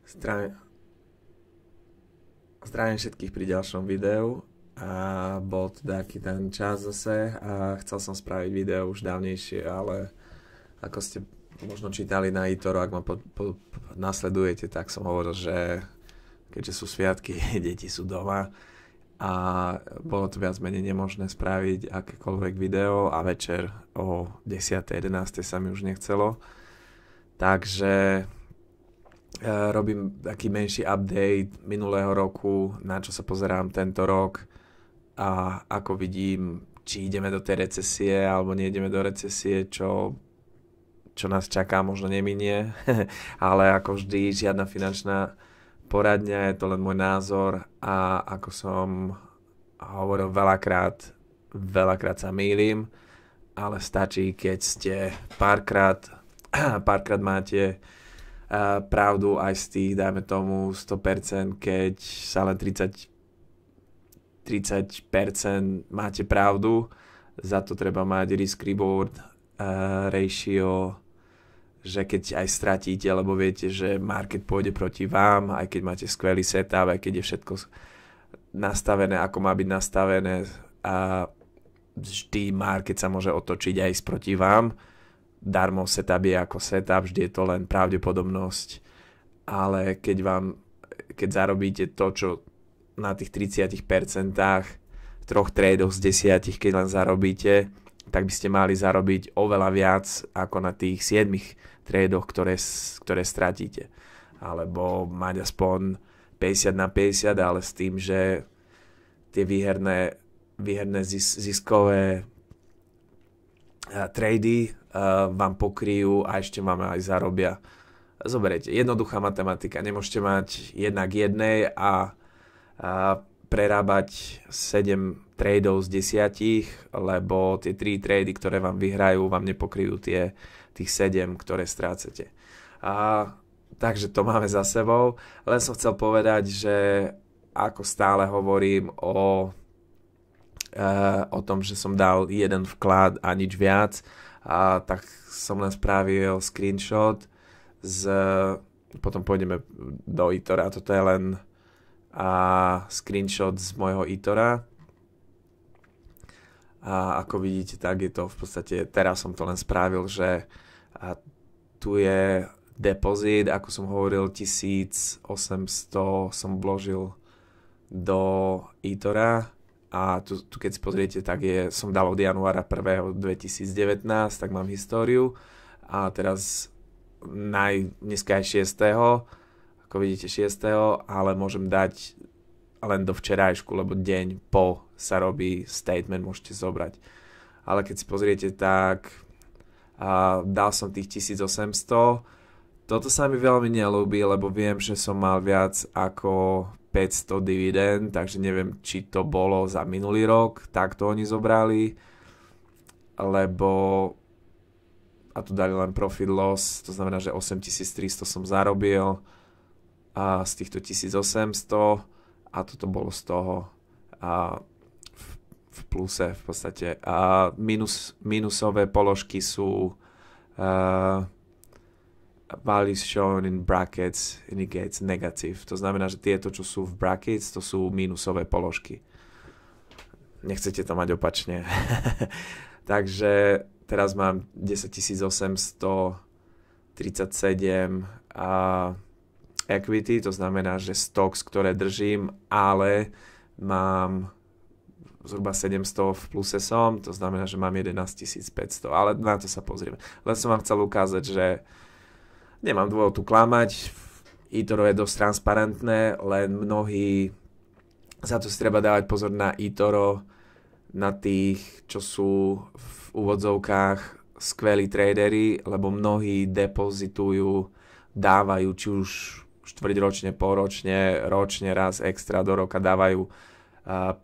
Zdravím, zdravím všetkých pri ďalšom videu a bol to taký ten čas zase a chcel som spraviť video už dávnejšie, ale ako ste možno čítali na eToro, ak ma nasledujete, tak som hovoril, že keďže sú sviatky, deti sú doma a bolo to viac menej nemožné spraviť akékoľvek video a večer o 10. 11. sa mi už nechcelo. Takže robím taký menší update minulého roku, na čo sa pozerám tento rok a ako vidím, či ideme do tej recesie alebo neideme do recesie, čo nás čaká, možno neminie, ale ako vždy žiadna finančná poradňa, je to len môj názor a ako som hovoril veľakrát sa mýlim, ale stačí, keď ste párkrát máte pravdu aj z tých, dajme tomu 100%, keď sa len 30% máte pravdu, za to treba mať risk reward ratio, že keď aj stratíte, lebo viete, že market pôjde proti vám, aj keď máte skvelý setup, aj keď je všetko nastavené, ako má byť nastavené, a vždy market sa môže otočiť aj proti vám. Darmo setup je ako setup, vždy je to len pravdepodobnosť, ale keď zarobíte to, čo na tých 30%, troch tradoch z 10, keď len zarobíte, tak by ste mali zarobiť oveľa viac ako na tých 7 tradoch, ktoré stratíte. Alebo mať aspoň 50/50, ale s tým, že tie výherné ziskové trady vám pokryjú a ešte vám aj zarobia. Zoberete, jednoduchá matematika, nemôžete mať 1:1 a prerábať 7 tradov z 10, lebo tie 3 trady, ktoré vám vyhrajú, vám nepokryjú tých 7, ktoré strácete. Takže to máme za sebou. Len som chcel povedať, že ako stále hovorím o tom, že som dal jeden vklad a nič viac, tak som len spravil screenshot potom pôjdeme do eTora. Toto je len screenshot z môjho eTora a ako vidíte, tak je to v podstate, teraz som to len spravil, že tu je depozit, ako som hovoril, 1800 som vložil do eTora. A tu keď si pozriete, tak som dal od januára 1. 2019, tak mám históriu. A teraz dneska je 6. Ako vidíte 6. Ale môžem dať len do včerajšku, lebo deň po sa robí statement, môžete zobrať. Ale keď si pozriete, tak dal som tých 1800. Toto sa mi veľmi nelúbi, lebo viem, že som mal viac ako 500 dividend, takže neviem, či to bolo za minulý rok, tak to oni zobrali, lebo a tu dali len profit loss, to znamená, že 8300 som zarobil a z týchto 1800 a toto bolo z toho v pluse v podstate. A minusové položky sú values shown in brackets indicates negative. To znamená, že tieto, čo sú v brackets, to sú mínusové položky. Nechcete to mať opačne. Takže teraz mám 10 837 equity, to znamená, že stocks, ktoré držím, ale mám zhruba 700 v pluse som, to znamená, že mám 11 500, ale na to sa pozrieme. Len som vám chcel ukázať, že nemám dôvod tu klamať, eToro je dosť transparentné, len mnohí, za to si treba dávať pozor na eToro, na tých, čo sú v úvodzovkách skvelí tradery, lebo mnohí depozitujú, dávajú, či už štvrťročne, polročne, ročne, raz extra do roka dávajú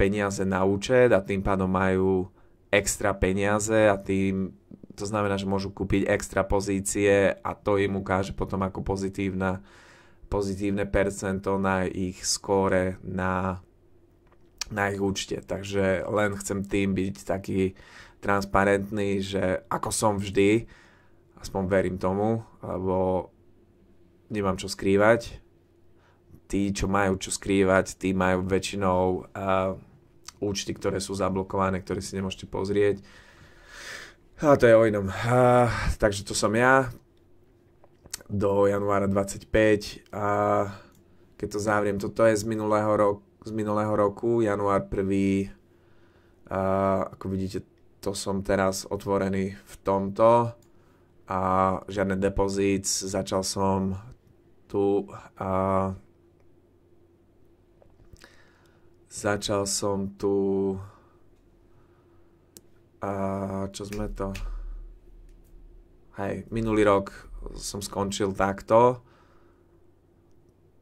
peniaze na účet a tým pádom majú extra peniaze a to znamená, že môžu kúpiť extra pozície a to im ukáže potom ako pozitívne percento na ich skóre na ich účte. Takže len chcem tým byť taký transparentný, že ako som vždy, aspoň verím tomu, lebo nemám čo skrývať, tí, čo majú čo skrývať, tí majú väčšinou účty, ktoré sú zablokované, ktoré si nemôžete pozrieť. A to je o inom. Takže to som ja do januára 25 a keď to zavriem, toto je z minulého roku, január 1. Ako vidíte, to som teraz otvorený v tomto a žiadne depozit, začal som tu čo sme to minulý rok som skončil takto,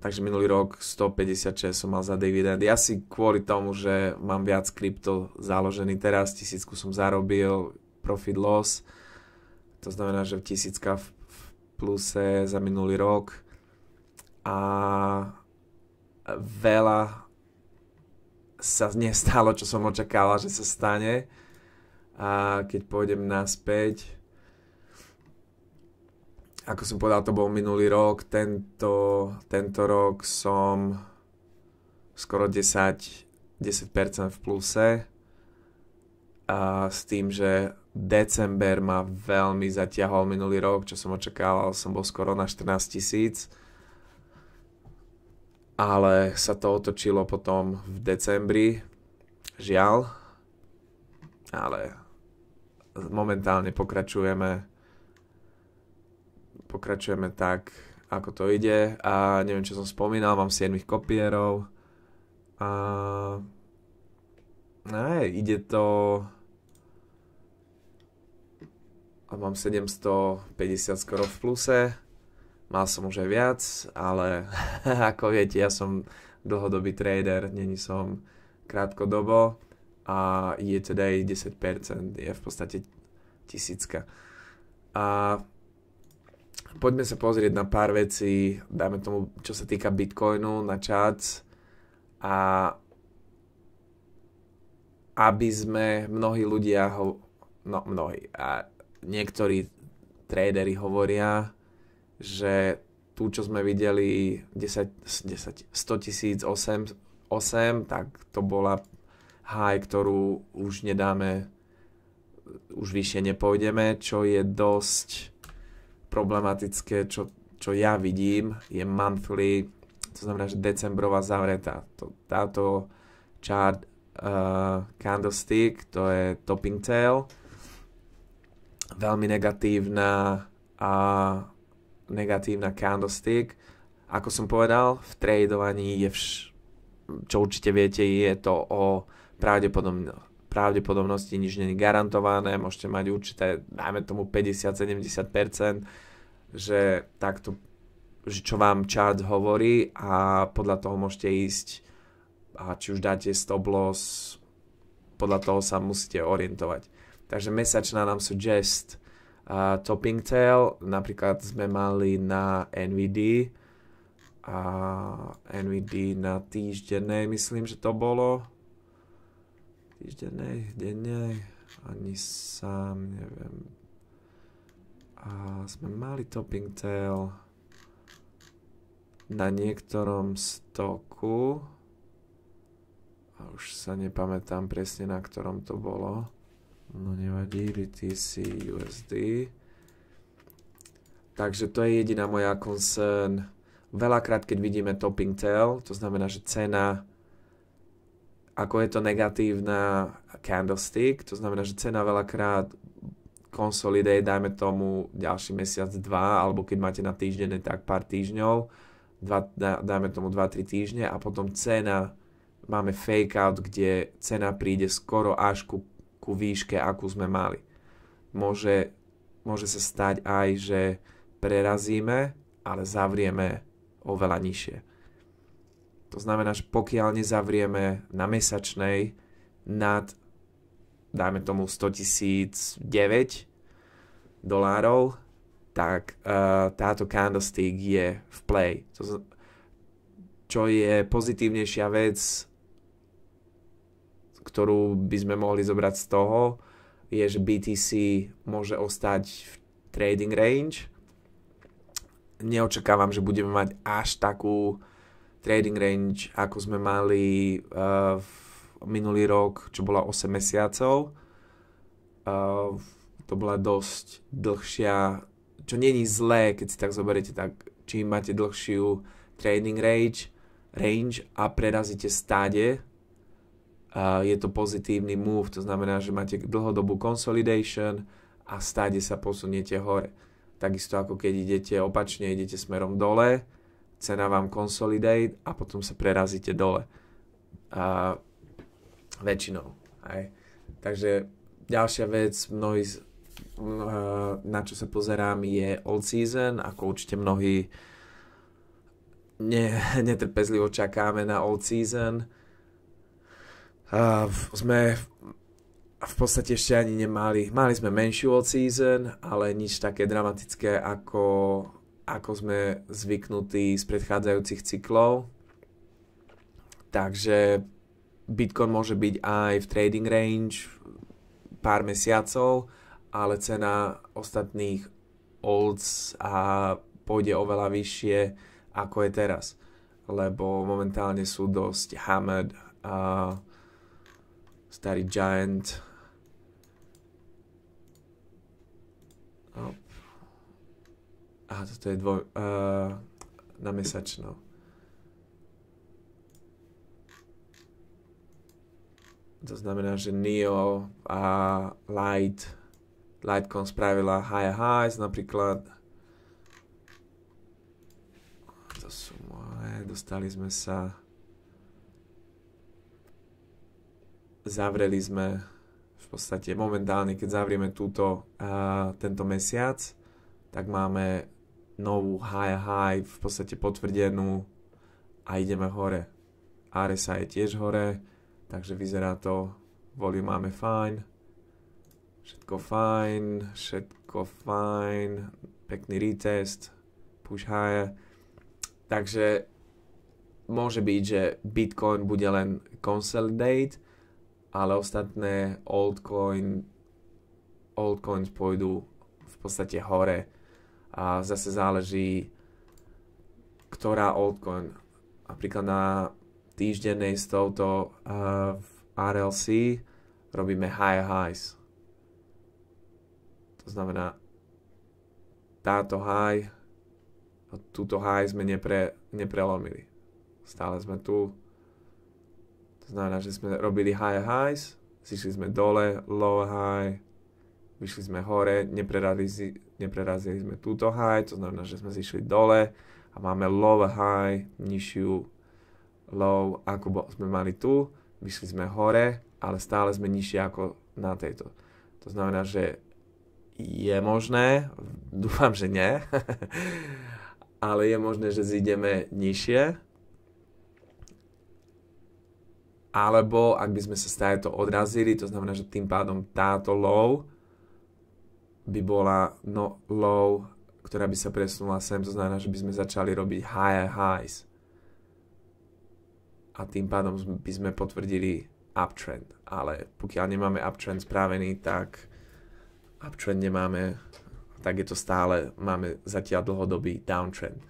takže minulý rok 156 som mal za dividend. Ja si kvôli tomu, že mám viac krypto založený teraz, 1000 som zarobil, profit loss, to znamená, že 1000 v pluse za minulý rok a veľa sa nestalo, čo som očakával, že sa stane. A keď pôjdem naspäť, ako som povedal, to bol minulý rok, tento rok som skoro 10% v pluse a s tým, že december ma veľmi zatiahol minulý rok, čo som očakával, som bol skoro na 14 000, ale sa to otočilo potom v decembri, žiaľ, ale momentálne pokračujeme tak, ako to ide a neviem, čo som spomínal, mám 7 kopierov a ide to a mám 750 skoro v pluse, mal som už aj viac, ale ako viete, ja som dlhodobý trader, není som krátkodobo a je teda 10%, je v podstate 1000. A poďme sa pozrieť na pár vecí, dajme tomu, čo sa týka Bitcoinu na charts a aby sme niektorí tradery hovoria, že tu, čo sme videli 100 008, tak to bola high, ktorú už nedáme, už vyššie nepôjdeme, čo je dosť problematické, čo ja vidím, je monthly, to znamená, že decembrová zavretá. Táto chart candlestick, to je topping tail, veľmi negatívna candlestick. Ako som povedal, v tradovaní je čo určite viete, je to o pravdepodobnosti, nič nie je garantované, môžete mať určité, dajme tomu 50-70%, že takto, čo vám chart hovorí a podľa toho môžete ísť a či už dáte stop loss, podľa toho sa musíte orientovať. Takže mesačná nám suggest topping tail, napríklad sme mali na NVD na týždennej, myslím, že to bolo dennej, ani sám neviem. A sme mali topping tail na niektorom stoku a už sa nepamätám presne, na ktorom to bolo. No nevadí, BTC USD. Takže to je jediná moja concern. Veľakrát, keď vidíme topping tail, to znamená, že cena, ako je to negatívna candlestick, to znamená, že cena veľakrát consolidate, dajme tomu ďalší mesiac, 2, alebo keď máte na týždenne, tak pár týždňov, dajme tomu 2-3 týždne a potom cena, máme fake out, kde cena príde skoro až ku výške, akú sme mali. Môže sa stať aj, že prerazíme, ale zavrieme oveľa nižšie. To znamená, že pokiaľ nezavrieme na mesačnej nad, dajme tomu 100 009 $, tak táto candlestick je v play. Čo je pozitívnejšia vec, ktorú by sme mohli zobrať z toho, je, že BTC môže ostať v trading range. Neočakávam, že budeme mať až takú trading range, ako sme mali minulý rok, čo bola 8 mesiacov. To bola dosť dlhšia, čo není zlé, keď si tak zoberiete, tak čím máte dlhšiu trading range a prerazíte stáde, je to pozitívny move, to znamená, že máte dlhodobú consolidation a stáde sa posuniete hore. Takisto ako keď idete opačne, idete smerom dole, cena vám consolidate a potom sa prerazíte dole. Väčšinou. Aj. Takže ďalšia vec, na čo sa pozerám, je old season, ako určite mnohí netrpezlivo čakáme na old season. Sme v podstate ešte ani nemali. Mali sme menšiu old season, ale nič také dramatické, ako sme zvyknutí z predchádzajúcich cyklov. Takže Bitcoin môže byť aj v trading range pár mesiacov, ale cena ostatných olds pôjde oveľa vyššie, ako je teraz. Lebo momentálne sú dosť hammered a starý Giant. Toto je na mesačno. To znamená, že NEO a Litecoin spravila high highs napríklad. To sú moje, dostali sme sa. Zavreli sme v podstate momentálne, keď zavrieme tento mesiac, tak máme novú high v podstate potvrdenú a ideme hore. RSI je tiež hore, takže vyzerá to, volume máme fajn, všetko fajn, pekný retest, push higher. Takže môže byť, že Bitcoin bude len consolidate, ale ostatné altcoins pôjdu v podstate hore a zase záleží, ktorá altcoin. Napríklad na týždennej s touto v RLC robíme high highs. To znamená, túto high sme neprelomili. Stále sme tu. To znamená, že sme robili high highs, zišli sme dole, low high, vyšli sme hore, neprerazili sme túto high, to znamená, že sme zišli dole a máme low high, nižšiu low, ako sme mali tu, vyšli sme hore, ale stále sme nižšie ako na tejto. To znamená, že je možné, dúfam, že nie, ale je možné, že zídeme nižšie, alebo ak by sme sa stále to odrazili, to znamená, že tým pádom táto low by bola low, ktorá by sa presunula sem, to znamená, že by sme začali robiť higher highs. A tým pádom by sme potvrdili uptrend. Ale pokiaľ nemáme uptrend spravený, tak uptrend nemáme, tak je to stále, máme zatiaľ dlhodobý downtrend.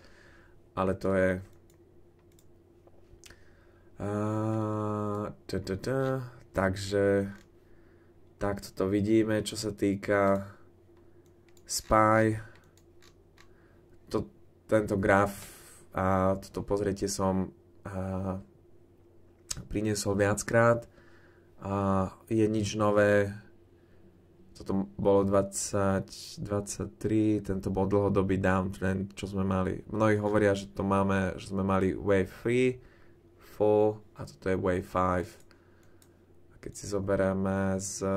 Ale to je takže takto to vidíme, čo sa týka SPY. Tento graf a toto pozrite som priniesol viackrát a je nič nové. Toto bolo 2023, tento bol dlhodobý downtrend, čo sme mali. Mnohí hovoria, že sme mali wave 3, 4 a toto je wave 5. A keď si zoberieme z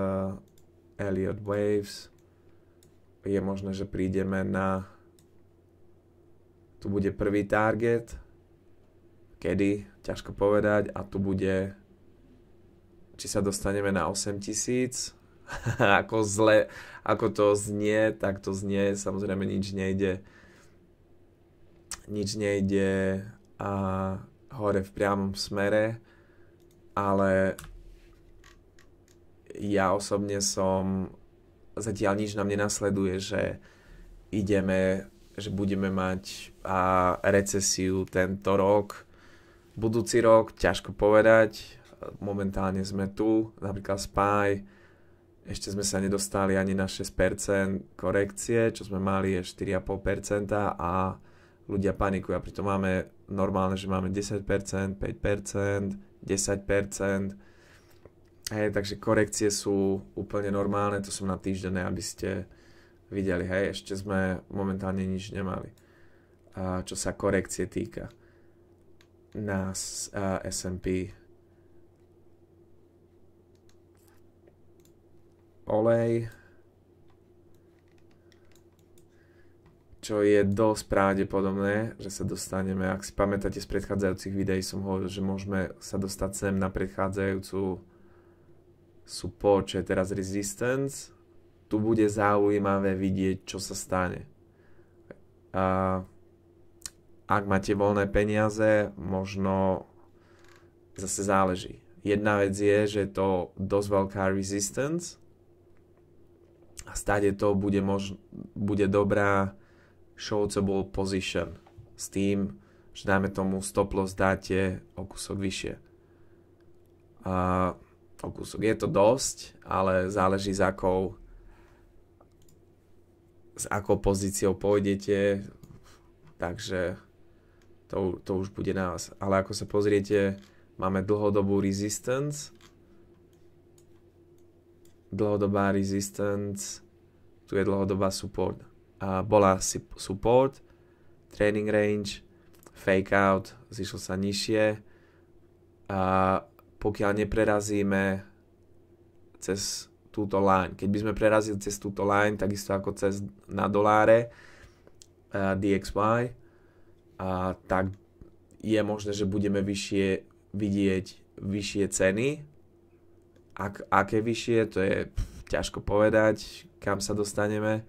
Elliott Waves, je možné, že prídeme na, tu bude prvý target, kedy, ťažko povedať, a tu bude, či sa dostaneme na 8000, ako to znie, tak to znie, samozrejme nič nejde hore v priamom smere, ale ja osobne zatiaľ nič nám nenasleduje, že budeme mať recesiu tento rok, Budúci rok, ťažko povedať, momentálne sme tu, napríklad SPY, ešte sme sa nedostali ani na 6% korekcie, čo sme mali je 4,5% a ľudia panikujú. A pritom máme normálne, že máme 10%, 5%, 10%. Hej, takže korekcie sú úplne normálne, to som na týždenné, aby ste videli, hej, ešte sme momentálne nič nemali. A čo sa korekcie týka na S&P. Olej, čo je dosť pravdepodobné, že sa dostaneme, ak si pamätáte z predchádzajúcich videí, som hovoril, že môžeme sa dostať sem na predchádzajúcu support, čo je teraz resistance. Tu bude zaujímavé vidieť, čo sa stane. Ak máte voľné peniaze, možno zase záleží. Jedna vec je, že je to dosť veľká resistance a stále to bude dobrá shortable position s tým, že dáme tomu stop loss dáte o kúsok vyššie. O kúsok je to dosť, ale záleží s akou pozíciou pôjdete, takže to už bude na vás. Ale ako sa pozriete, máme dlhodobú resistance. Dlhodobá resistance. Tu je dlhodobá support. Bola support, training range, fake out, zišlo sa nižšie. Pokiaľ neprerazíme cez túto line. Keď by sme prerazili cez túto line, takisto ako cez na doláre DXY, tak je možné, že budeme vidieť vyššie ceny. Aké vyššie, to je ťažko povedať, kam sa dostaneme.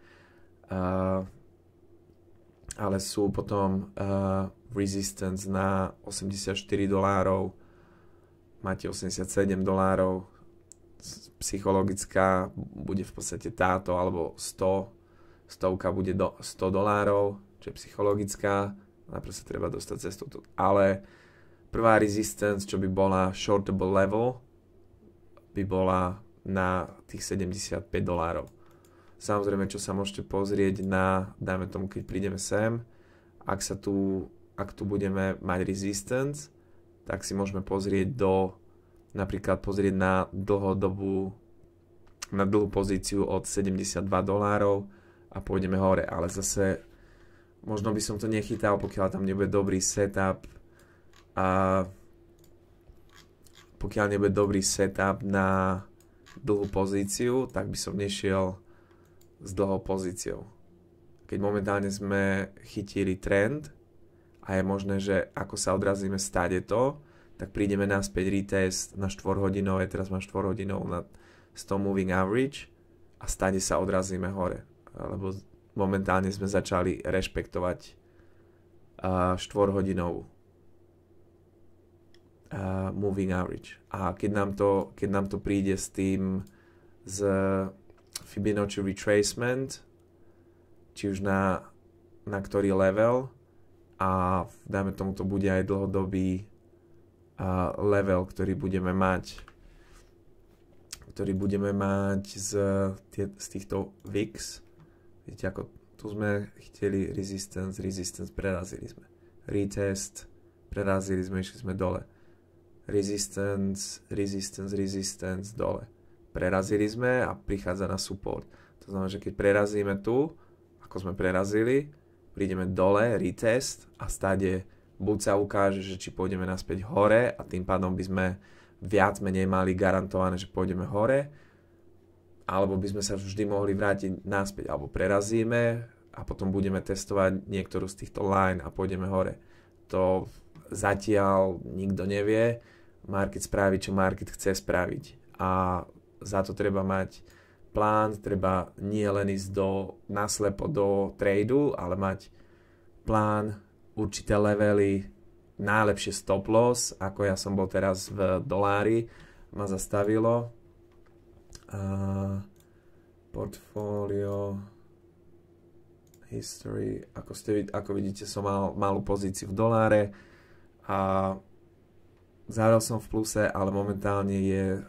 Ale sú potom resistance na $84, máte $87, psychologická bude v podstate táto, alebo 100, stovka bude do $100, čo je psychologická, najprv sa treba dostať cez toto. Ale prvá resistance, čo by bola shortable level, by bola na tých $75. Samozrejme, čo sa môžete pozrieť na, dajme tomu, keď prídeme sem, ak tu budeme mať resistance, tak si môžeme pozrieť napríklad pozrieť na dlhú pozíciu od $72 a pôjdeme hore, ale zase možno by som to nechytal, pokiaľ tam nebude dobrý setup na dlhú pozíciu, tak by som nešiel s dlhou pozíciou. Keď momentálne sme chytili trend a je možné, že ako sa odrazíme stade to, tak prídeme naspäť retest na 4-hodinové, teraz mám 4-hodinov na 100 moving average a stade sa odrazíme hore. Lebo momentálne sme začali rešpektovať 4-hodinovú moving average. A keď nám to príde s tým z Fibonacci retracement, či už na ktorý level, a dáme tomu, to bude aj dlhodobý level, ktorý budeme mať z týchto VIX. Vidíte, ako tu sme chytili resistance, prerazili sme. Retest, prerazili sme, išli sme dole. Resistance, dole. Prerazili sme a prichádza na support. To znamená, že keď prerazíme tu, ako sme prerazili, prídeme dole, retest a stade buď sa ukáže, že či pôjdeme naspäť hore a tým pádom by sme viac menej mali garantované, že pôjdeme hore, alebo by sme sa vždy mohli vrátiť naspäť, alebo prerazíme a potom budeme testovať niektorú z týchto line a pôjdeme hore. To zatiaľ nikto nevie. Market spraví, čo market chce spraviť. A za to treba mať plán, treba nie len ísť naslepo do tradu, ale mať plán, určité levely, najlepšie stop loss, ako ja som bol teraz v dolári, ma zastavilo. Portfolio history, ako vidíte, som mal malú pozíciu v doláre a zahral som v pluse, ale momentálne je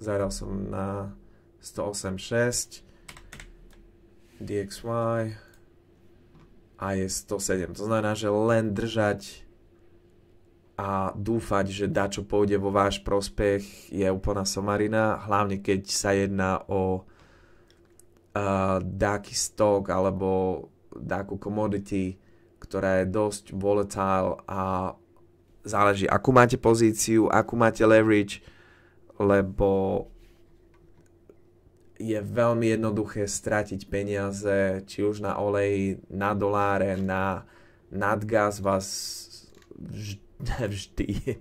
zahral som na 108.6 DXY a je 107. To znamená, že len držať a dúfať, že dačo pôjde vo váš prospech, je úplná somarina, hlavne keď sa jedná o dáky stock alebo dáku commodity, ktorá je dosť volatile a záleží, akú máte pozíciu, akú máte leverage, lebo je veľmi jednoduché stratiť peniaze, či už na olej, na doláre, na nadgas vás vždy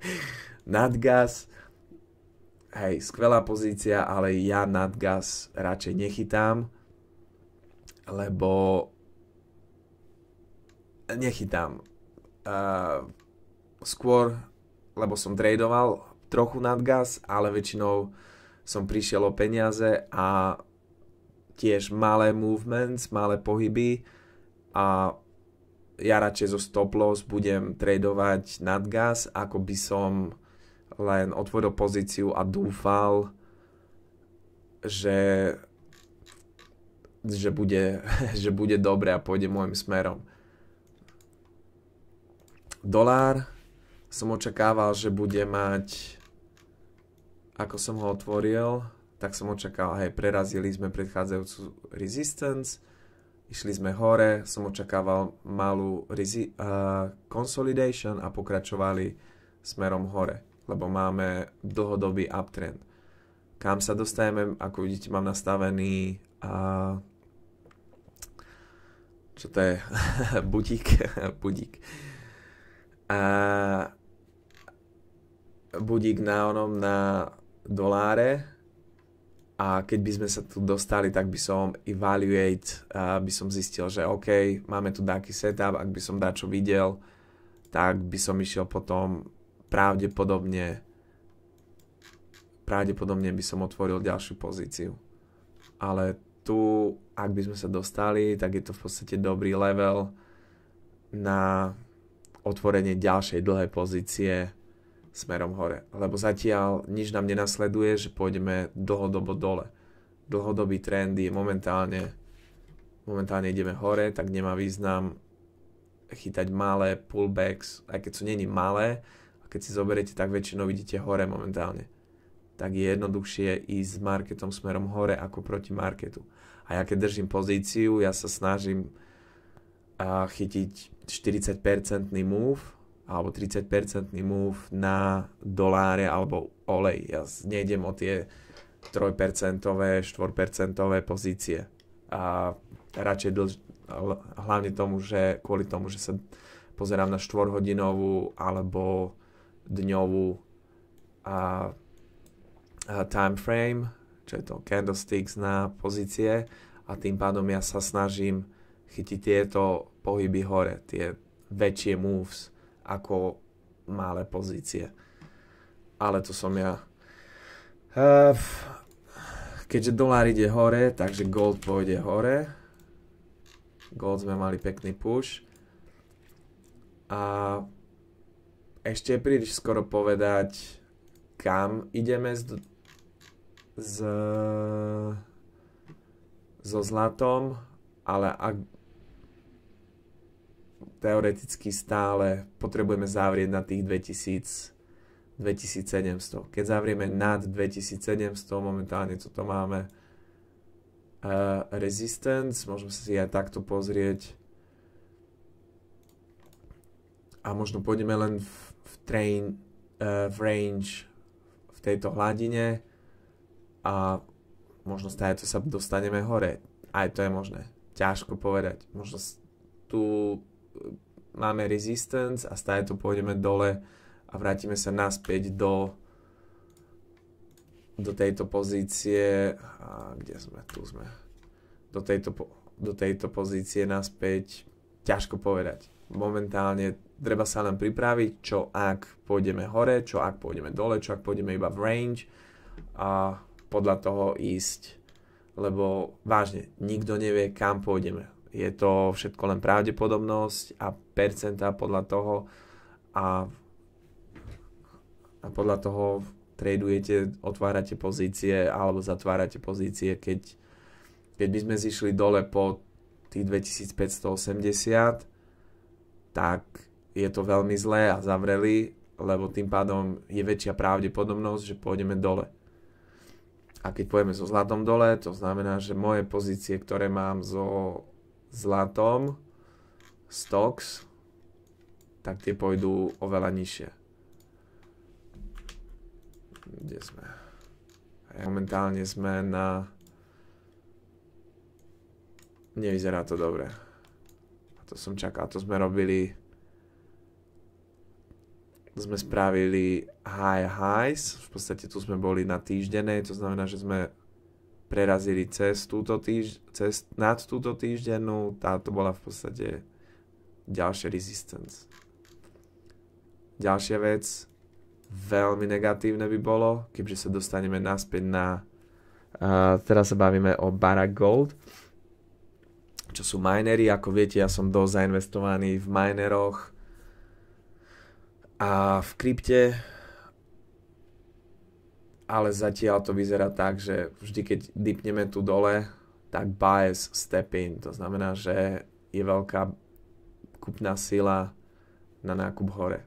nadgas, hej, skvelá pozícia, ale ja nadgas radšej nechytám, lebo nechytám skôr, lebo som tradoval trochu nadgas, ale väčšinou som prišiel o peniaze a tiež malé movements, malé pohyby a ja radšej zo stop loss budem tradovať nadgas, ako by som len otvoril pozíciu a dúfal, že bude dobre a pôjde môjim smerom. Dolár som očakával, že bude mať, ako som ho otvoril, tak som očakával, hej, prerazili sme predchádzajúcu resistance, išli sme hore, som očakával malú consolidation a pokračovali smerom hore, lebo máme dlhodobý uptrend. Kam sa dostaneme, ako vidíte, mám nastavený čo to je? budík. Budík na doláre a keď by sme sa tu dostali, tak by som by som zistil, že OK, máme tu taký setup, ak by som dačo videl, tak by som išiel potom pravdepodobne by som otvoril ďalšiu pozíciu. Ale tu, ak by sme sa dostali, tak je to v podstate dobrý level na otvorenie ďalšej dlhej pozície smerom hore. Lebo zatiaľ nič nám nenasleduje, že pôjdeme dlhodobo dole. Dlhodobý trend je momentálne ideme hore, tak nemá význam chytať malé pullbacks, aj keď sú není malé, a keď si zoberiete, tak väčšinou vidíte hore momentálne. Tak je jednoduchšie ísť s marketom smerom hore ako proti marketu. A ja keď držím pozíciu, ja sa snažím chytiť 40% move alebo 30% move na doláre alebo olej. Ja nejdem o tie 3%, 4% pozície. A radšej hlavne kvôli tomu, že sa pozerám na 4-hodinovú alebo dňovú time frame, čo je to candlesticks na pozície, a tým pádom ja sa snažím chytiť tieto pohyby hore, tie väčšie moves ako malé pozície. Ale to som ja. Keďže dolár ide hore, takže gold pôjde hore. Gold sme mali pekný push. A ešte je príliš skoro povedať, kam ideme so zlatom, ale ak teoreticky stále potrebujeme zavrieť na tých 2700. Keď zavrieme nad 2700, momentálne toto máme resistance, môžeme si aj takto pozrieť a možno pôjdeme len v range v tejto hladine a možno stále to sa dostaneme hore. Aj to je možné. Ťažko povedať. Možno tu máme resistance a stále to pôjdeme dole a vrátime sa naspäť do tejto pozície. A kde sme? Tu sme. Do tejto pozície naspäť. Ťažko povedať. Momentálne treba sa len pripraviť, čo ak pôjdeme hore, čo ak pôjdeme dole, čo ak pôjdeme iba v range a podľa toho ísť. Lebo vážne, nikto nevie, kam pôjdeme. Je to všetko len pravdepodobnosť a percentá podľa toho a a podľa toho tradujete, otvárate pozície alebo zatvárate pozície. Keď by sme zišli dole po tých 2580, tak je to veľmi zlé a zavreli, lebo tým pádom je väčšia pravdepodobnosť, že pôjdeme dole. A keď pôjdeme so zlatom dole, to znamená, že moje pozície, ktoré mám so zlatom, stocks, tak tie pôjdu oveľa nižšie. Kde sme? Momentálne sme na... Nevyzerá to dobre. A to som čakal, to sme robili... Sme spravili high highs, v podstate tu sme boli na týždenej, to znamená, že sme prerazili cez nad túto týždennú, táto bola v podstate ďalšia resistance. Ďalšia vec, veľmi negatívne by bolo, keďže sa dostaneme naspäť na, teraz sa bavíme o Barrick Gold, čo sú minery, ako viete, ja som dosť zainvestovaný v mineroch, a v krypte, ale zatiaľ to vyzerá tak, že vždy keď dipneme tu dole, tak bias step in, to znamená, že je veľká kúpna sila na nákup hore.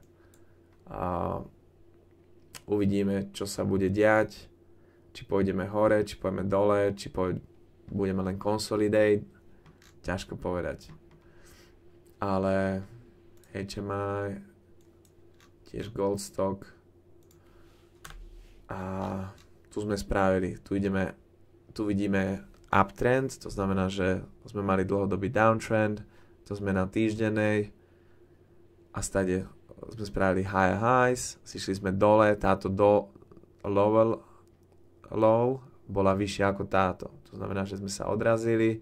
A uvidíme, čo sa bude diať, či pôjdeme hore, či pôjdeme dole, či budeme len consolidate, ťažko povedať. Ale HMI, tiež gold stock. A tu sme spravili, tu vidíme uptrend, to znamená, že sme mali dlhodobý downtrend, to sme na týždenej a stade sme spravili high highs, zišli sme dole, táto low bola vyššia ako táto, to znamená, že sme sa odrazili,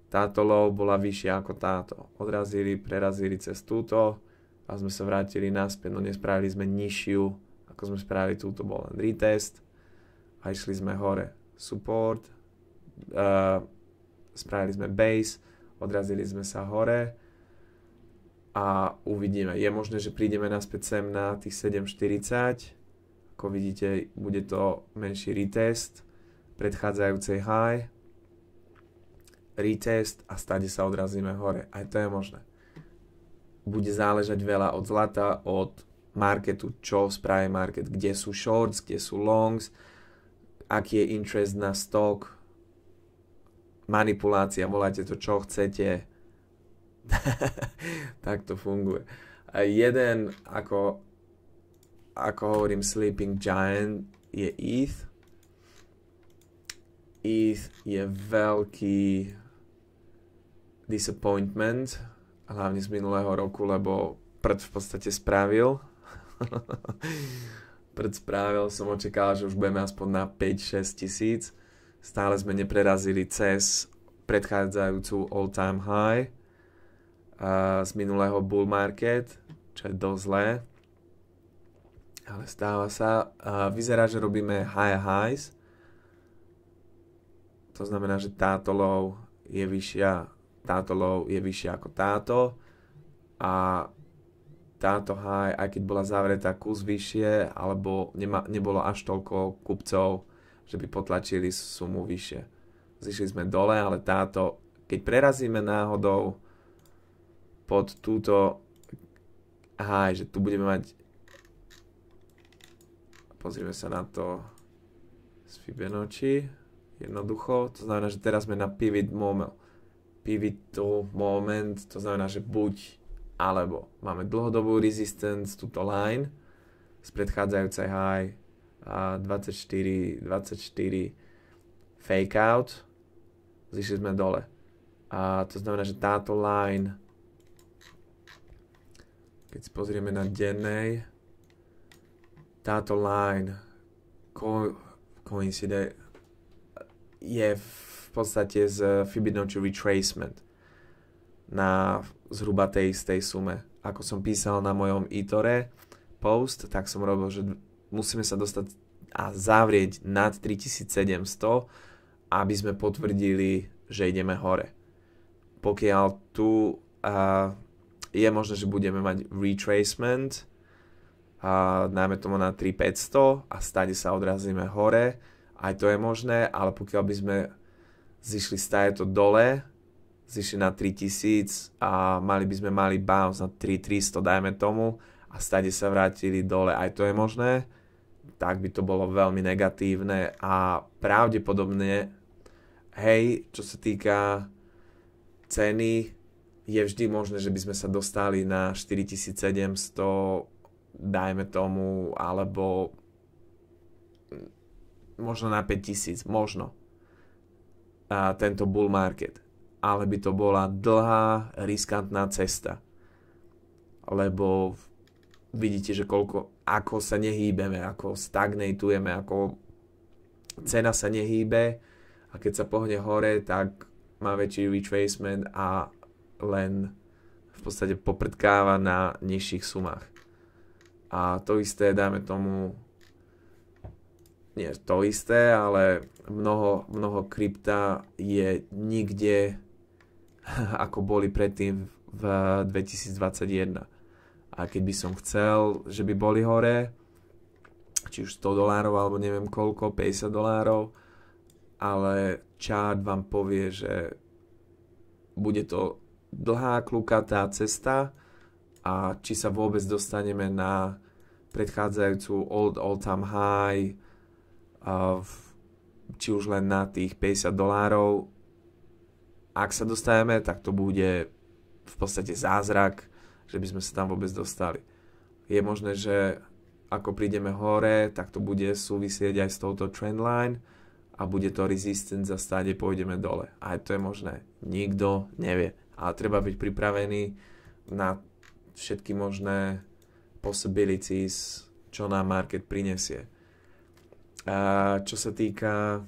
táto low bola vyššia ako táto, prerazili cez túto, a sme sa vrátili naspäť, no nespravili sme nižšiu, ako sme spravili túto, bol len retest a išli sme hore. Support, spravili sme base, odrazili sme sa hore a uvidíme. Je možné, že prídeme naspäť sem na tých 7.40, ako vidíte, bude to menší retest predchádzajúcej high, retest a stade sa odrazíme hore. Aj to je možné. Bude záležať veľa od zlata, od marketu, čo spraví market, kde sú shorts, kde sú longs, aký je interest na stock, manipulácia, voláte to čo chcete. Tak to funguje. A jeden, ako hovorím, sleeping giant je ETH. ETH je veľký disappointment, hlavne z minulého roku, lebo prd v podstate spravil. Som očakával, že už budeme aspoň na 5-6 tisíc. Stále sme neprerazili cez predchádzajúcu all-time high z minulého bull market, čo je dosť zlé. Ale stáva sa. Vyzerá, že robíme high highs. To znamená, že táto low je vyššia ako táto a táto high, aj keď bola zavretá kus vyššie, alebo nebolo až toľko kupcov, že by potlačili sumu vyššie. Zišli sme dole, ale táto, keď prerazíme náhodou pod túto high, že tu budeme mať, pozrieme sa na to z Fibonacci, jednoducho, to znamená, že teraz sme na pivot moment, to znamená, že buď alebo máme dlhodobú resistance, túto line z predchádzajúcej high 24 fake out, zišli sme dole. A to znamená, že táto line, keď si pozrieme na dennej, táto line coincide je v podstate z Fibonacci retracement na zhruba tej istej sume. Ako som písal na mojom eTore post, tak som robil, že musíme sa dostať a zavrieť nad 3700, aby sme potvrdili, že ideme hore. Pokiaľ tu je možné, že budeme mať retracement a najmä tomu na 3500 a stade sa odrazíme hore. Aj to je možné, ale pokiaľ by sme zišli stade to dole, zišli na 3000 a mali by sme mali bounce na 3300, dajme tomu, a stade sa vrátili dole, aj to je možné, tak by to bolo veľmi negatívne a pravdepodobne, hej, čo sa týka ceny, je vždy možné, že by sme sa dostali na 4700, dajme tomu, alebo možno na 5000, možno. A tento bull market. Ale by to bola dlhá, riskantná cesta. Lebo vidíte, že ako sa nehýbeme, ako stagnatujeme, ako cena sa nehýbe a keď sa pohne hore, tak má väčší retracement a len v podstate poprdkáva na nižších sumách. A to isté, dajme tomu, nie to isté, ale mnoho krypta je nikde ako boli predtým v 2021. A keď by som chcel, že by boli hore, či už $100 alebo neviem koľko, $50, ale chart vám povie, že bude to dlhá, klukatá cesta a či sa vôbec dostaneme na predchádzajúcu all-time high, či už len na tých $50. Ak sa dostaneme, tak to bude v podstate zázrak, že by sme sa tam vôbec dostali. Je možné, že ako prídeme hore, tak to bude súvisieť aj s touto trendline a bude to resistance a stále pôjdeme dole. Aj to je možné. Nikto nevie. Ale treba byť pripravený na všetky možné possibilities, čo nám market prinesie. A čo sa týka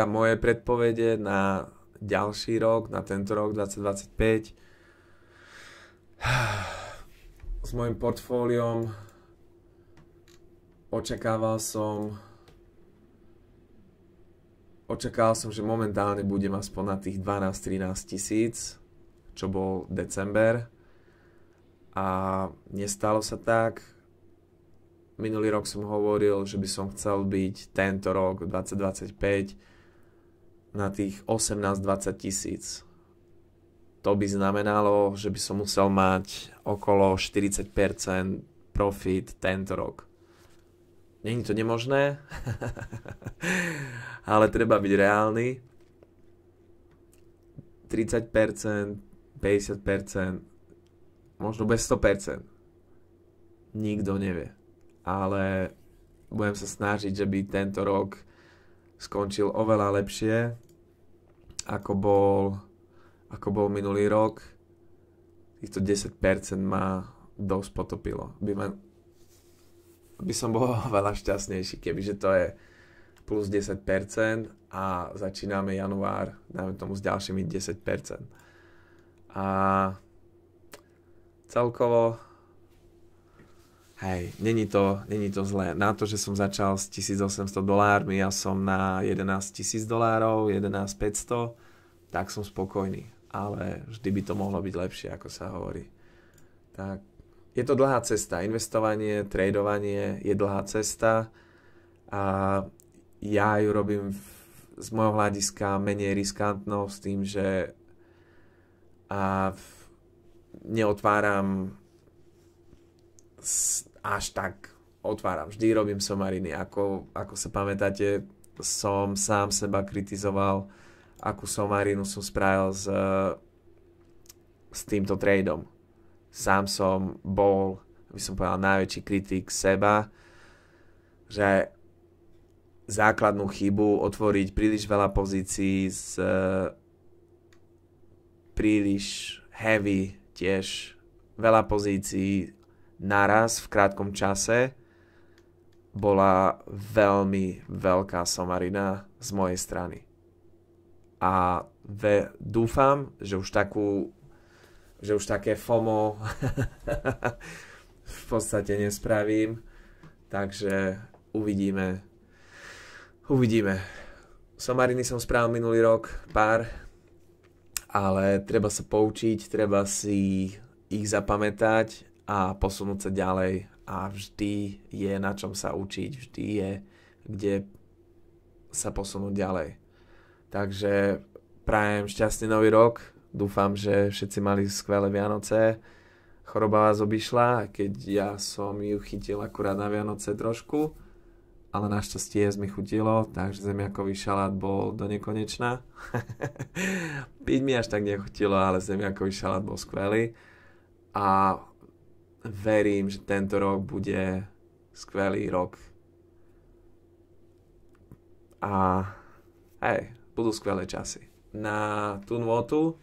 mojej predpovede na ďalší rok, na tento rok 2025, s mojím portfóliom očakával som, že momentálne budem aspoň na tých 12-13 tisíc, čo bol december, a nestalo sa tak. Minulý rok som hovoril, že by som chcel byť tento rok 2025 na tých 18-20 tisíc. To by znamenalo, že by som musel mať okolo 40% profit tento rok. Není to nemožné, ale treba byť reálny. 30%, 50%, možno bez 100%. Nikto nevie. Ale budem sa snažiť, že by tento rok skončil oveľa lepšie, ako bol minulý rok. Týchto 10% ma dosť potopilo. By som bol veľa šťastnejší, kebyže to je plus 10% a začíname január, dáme tomu s ďalšími 10%. A celkovo, hej, není to zlé. Na to, že som začal s $1800, ja som na $11,000, $11,500, tak som spokojný. Ale vždy by to mohlo byť lepšie, ako sa hovorí. Tak je to dlhá cesta. Investovanie, tradovanie je dlhá cesta a ja ju robím z môjho hľadiska menej riskantnou s tým, že neotváram až tak. Vždy robím somariny. Ako sa pamätáte, som sám seba kritizoval, akú somarinu som spravil s týmto tradeom. Sám som bol, by som povedal, najväčší kritik seba, že základnú chybu otvoriť príliš veľa pozícií z príliš heavy, tiež veľa pozícií naraz v krátkom čase, bola veľmi veľká somarina z mojej strany. A dúfam, že už také FOMO v podstate nespravím. Takže uvidíme. Somariny som spravil minulý rok pár, ale treba sa poučiť, treba si ich zapamätať a posunúť sa ďalej a vždy je na čom sa učiť, vždy je kde sa posunúť ďalej. Takže prajem šťastný nový rok, dúfam, že všetci mali skvelé Vianoce, choroba vás obišla, keď ja som ju chytil akurát na Vianoce trošku, ale našťastie mi chutilo, takže zemiakový šalát bol do nekonečna. Piť mi až tak nechutilo, ale zemiakový šalát bol skvelý a verím, že tento rok bude skvelý rok. A hej, budú skvelé časy. Na tú nôtu,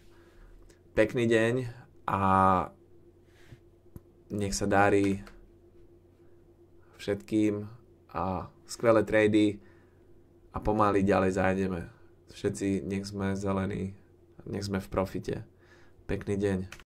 pekný deň a nech sa darí všetkým a skvelé trady a pomaly ďalej zájdeme. Všetci nech sme zelení, nech sme v profite. Pekný deň.